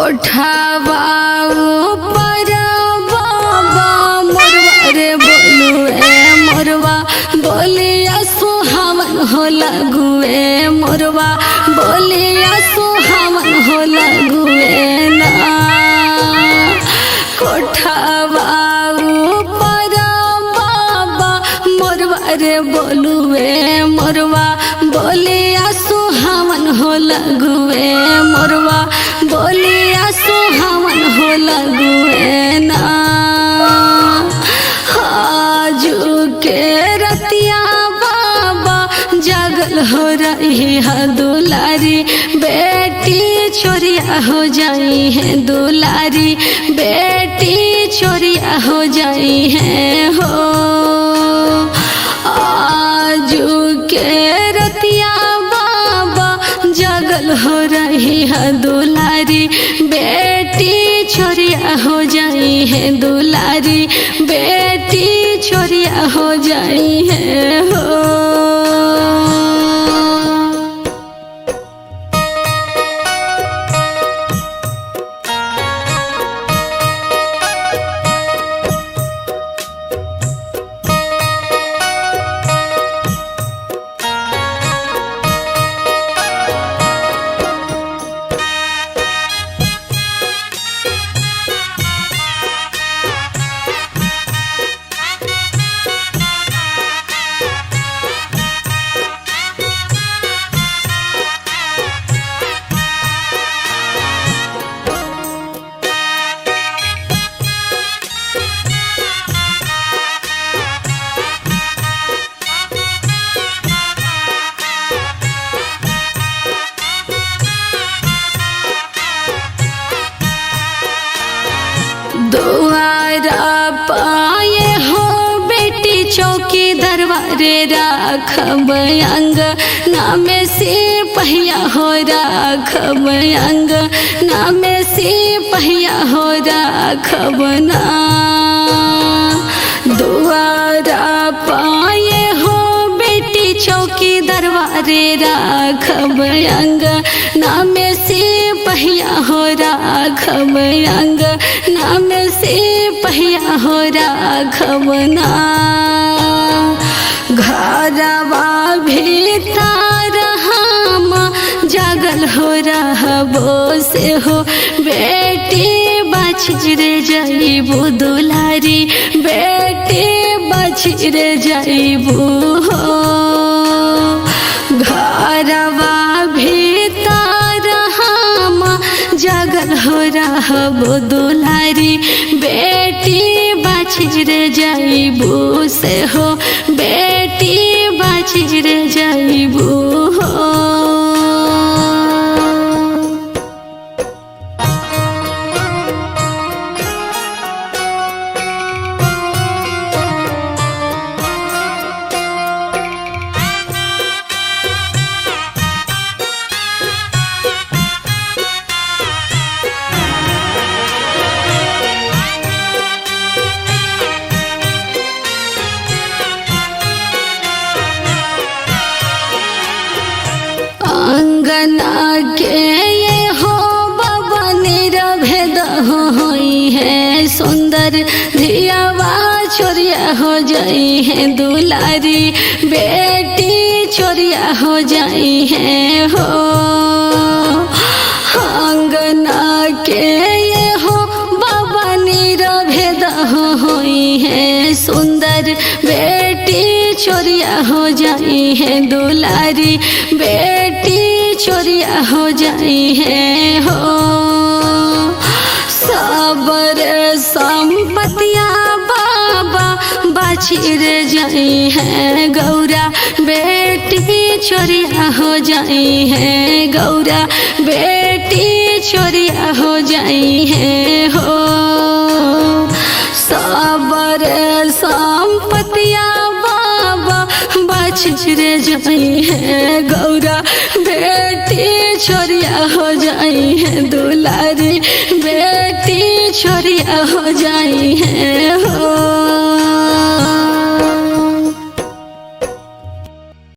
कोठावा ऊपर बाबा मोरवा रे बोलुए मोरवा बोलिया सुहावन हो लगुए मोरवा बोलिया सुहावन हो लगुए ना। कोठावा ऊपर बाबा मोरवा रे बोलुए मोरवा बोलिया सुहावन हो लगुए मोरवा बोलिया सुहावन हो लगुए ना। आजू के रतिया बाबा जागल हो रही है दुलारी बेटी छोरिया हो जाई है दुलारी बेटी छोरिया हो जाई है हो। आजू के रतिया बाबा जागल हो रही है दुलारी बेटी छोरिया हो जाई है दुलारी बेटी छोरिया हो जाई है हो। द्वारा पाए हो बेटी चौकी दरबारे राखब अंग नामे से पहिया हो राखब अंग नामे से पहिया हो राखब ना। द्वारा पाए हो बेटी चौकी दरबारे राखब अंग नामे से पहिया हो राखब अंग नाम से पहिया हो राखब ना। घरवा भीतर हम जागल हो रहबो से हो बेटी बछिरे जाइबू दुलारी बेटी बछिरे जाइबू हो। घरवा भीतर हम जागल हो रहबो दुलारी बेटी बछिरे जाइबू से हो बेटी बछिरे जाइबू हो। अंगना के ये हो बाबा निरभेद होई है सुंदर धियावा छोरिया हो जाई है दुलारी बेटी छोरिया हो जाई है हो। अंगना के ये हो बाबा निरभेद होई है सुंदर बेटी छोरिया हो जाई है दुलारी बेटी छोरिया हो जाई है हो। सबर संपतिया बाबा बाछिर जाई है गौरा बेटी छोरिया हो जाई है गौरा बेटी छोरिया हो जाई है हो। सबर संपतिया बाबा बाछिर जाई है गौरा बेटी छोरिया हो जाई है दुलारी बेटी छोरिया हो जाई है